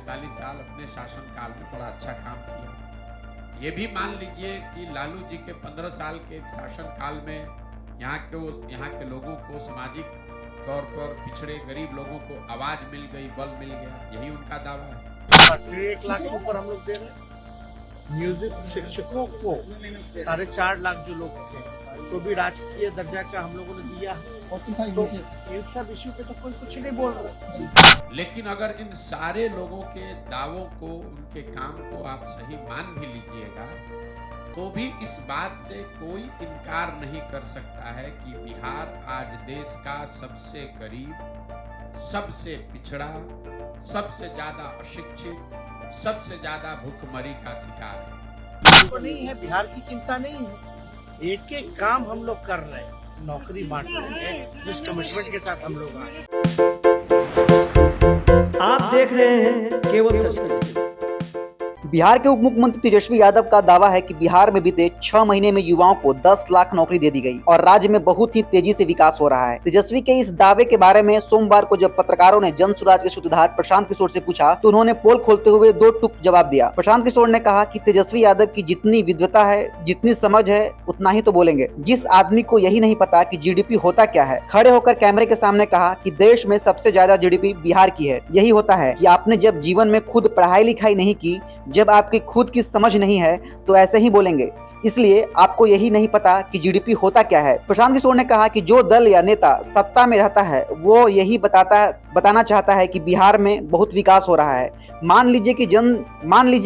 45 साल अपने शासनकाल में बड़ा अच्छा काम किया। ये भी मान लीजिए कि लालू जी के 15 साल के शासनकाल में यहाँ के लोगों को सामाजिक तौर पर पिछड़े गरीब लोगों को आवाज मिल गई, बल मिल गया, यही उनका दावा है। 1 लाख से ऊपर हम लोग दे रहे हैं। म्यूजिक शिक्षकों को 4.5 लाख जो लोग थे तो भी राजकीय दर्जा का हम लोगों ने दिया है। तो इन सब इश्यू पे तो कोई कुछ नहीं बोल रहा। लेकिन अगर इन सारे लोगों के दावों को, उनके काम को आप सही मान भी लीजिएगा तो भी इस बात से कोई इनकार नहीं कर सकता है कि बिहार आज देश का सबसे गरीब, सबसे पिछड़ा, सबसे ज्यादा अशिक्षित, सबसे ज्यादा भूखमरी का शिकार है। तो नहीं है, बिहार की चिंता नहीं है। एक एक काम हम लोग कर रहे हैं, नौकरी बांट रहे हैं, जिस कमिटमेंट के साथ हम लोग आए। आप देख रहे हैं केवल सच। बिहार के उप मुख्यमंत्री तेजस्वी यादव का दावा है कि बिहार में बीते 6 महीने में युवाओं को 10 लाख नौकरी दे दी गई और राज्य में बहुत ही तेजी से विकास हो रहा है। तेजस्वी के इस दावे के बारे में सोमवार को जब पत्रकारों ने जन स्वराज के सूत्रधार प्रशांत किशोर से पूछा तो उन्होंने पोल खोलते हुए 2 टूक जवाब दिया। प्रशांत किशोर ने कहा कि तेजस्वी यादव की जितनी विद्वता है, जितनी समझ है, उतना ही तो बोलेंगे। जिस आदमी को यही नहीं पता कि जीडीपी होता क्या है, खड़े होकर कैमरे के सामने कहा कि देश में सबसे ज्यादा जीडीपी बिहार की है। यही होता है कि आपने जब जीवन में खुद पढ़ाई लिखाई नहीं की, जब आपकी खुद की समझ नहीं है तो ऐसे ही बोलेंगे। इसलिए आपको यही नहीं पता कि जीडीपी होता क्या है। प्रशांत किशोर ने कहा कि जो दल या नेता सत्ता में रहता है वो यही बताना चाहता है कि बिहार में बहुत विकास हो रहा है। मान लीजिए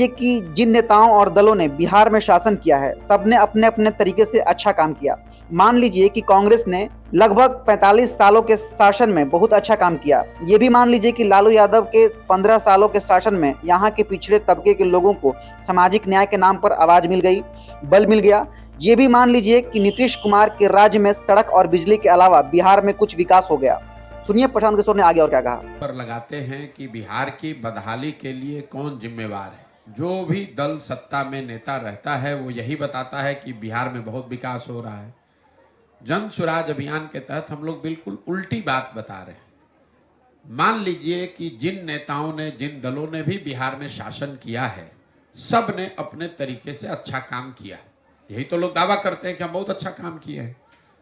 कि जिन नेताओं और दलों ने बिहार में शासन किया है, सबने अपने अपने तरीके से अच्छा काम किया। मान लीजिए कि कांग्रेस ने लगभग 45 सालों के शासन में बहुत अच्छा काम किया। ये भी मान लीजिए कि लालू यादव के 15 सालों के शासन में यहाँ के पिछड़े तबके के लोगों को सामाजिक न्याय के नाम पर आवाज मिल गई, बल मिल गया। ये भी मान लीजिए कि नीतीश कुमार के राज्य में सड़क और बिजली के अलावा बिहार में कुछ विकास हो गया। सुनिए प्रशांत किशोर ने आगे और क्या कहा। पर लगाते हैं कि बिहार की बदहाली के लिए कौन जिम्मेवार है। जो भी दल सत्ता में नेता रहता है वो यही बताता है कि बिहार में बहुत विकास हो रहा है। जन स्वराज अभियान के तहत हम लोग बिल्कुल उल्टी बात बता रहे हैं। मान लीजिए कि जिन नेताओं ने, जिन दलों ने भी बिहार में शासन किया है, सब ने अपने तरीके से अच्छा काम किया। यही तो लोग दावा करते हैं कि हम बहुत अच्छा काम किए हैं।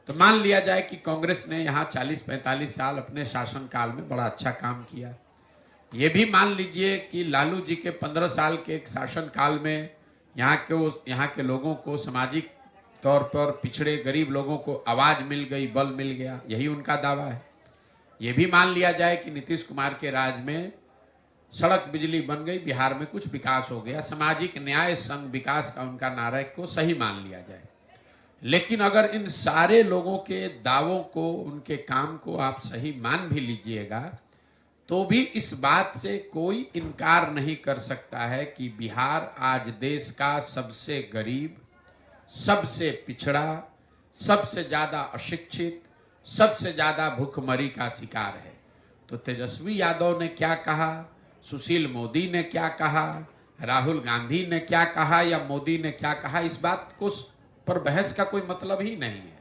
तो मान लिया जाए कि कांग्रेस ने यहाँ 40-45 साल अपने शासनकाल में बड़ा अच्छा काम किया। ये भी मान लीजिए कि लालू जी के 15 साल के शासनकाल में यहाँ के लोगों को सामाजिक तौर पर पिछड़े गरीब लोगों को आवाज मिल गई, बल मिल गया, यही उनका दावा है। ये भी मान लिया जाए कि नीतीश कुमार के राज में सड़क बिजली बन गई, बिहार में कुछ विकास हो गया, सामाजिक न्याय संग विकास का उनका नारा को सही मान लिया जाए। लेकिन अगर इन सारे लोगों के दावों को, उनके काम को आप सही मान भी लीजिएगा तो भी इस बात से कोई इनकार नहीं कर सकता है कि बिहार आज देश का सबसे गरीब, सबसे पिछड़ा, सबसे ज्यादा अशिक्षित, सबसे ज्यादा भूखमरी का शिकार है। तो तेजस्वी यादव ने क्या कहा, सुशील मोदी ने क्या कहा, राहुल गांधी ने क्या कहा या मोदी ने क्या कहा, इस बात को पर बहस का कोई मतलब ही नहीं है।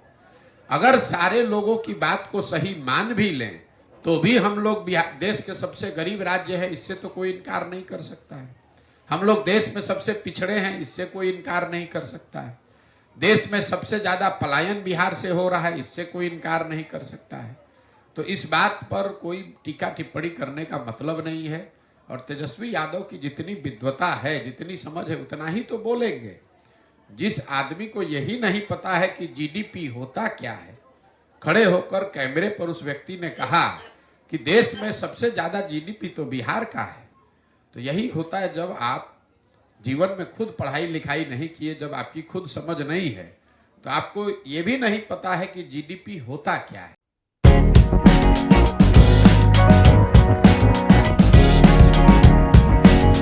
अगर सारे लोगों की बात को सही मान भी लें तो भी हम लोग देश के सबसे गरीब राज्य है, इससे तो कोई इनकार नहीं कर सकता है। हम लोग देश में सबसे पिछड़े हैं, इससे कोई इनकार नहीं कर सकता है। देश में सबसे ज्यादा पलायन बिहार से हो रहा है, इससे कोई इनकार नहीं कर सकता है। तो इस बात पर कोई टीका टिप्पणी करने का मतलब नहीं है। और तेजस्वी यादव की जितनी विद्वता है, जितनी समझ है, उतना ही तो बोलेंगे। जिस आदमी को यही नहीं पता है कि जीडीपी होता क्या है, खड़े होकर कैमरे पर उस व्यक्ति ने कहा कि देश में सबसे ज्यादा जीडीपी तो बिहार का है। तो यही होता है जब आप जीवन में खुद पढ़ाई लिखाई नहीं किए, जब आपकी खुद समझ नहीं है, तो आपको ये भी नहीं पता है कि जीडीपी होता क्या है।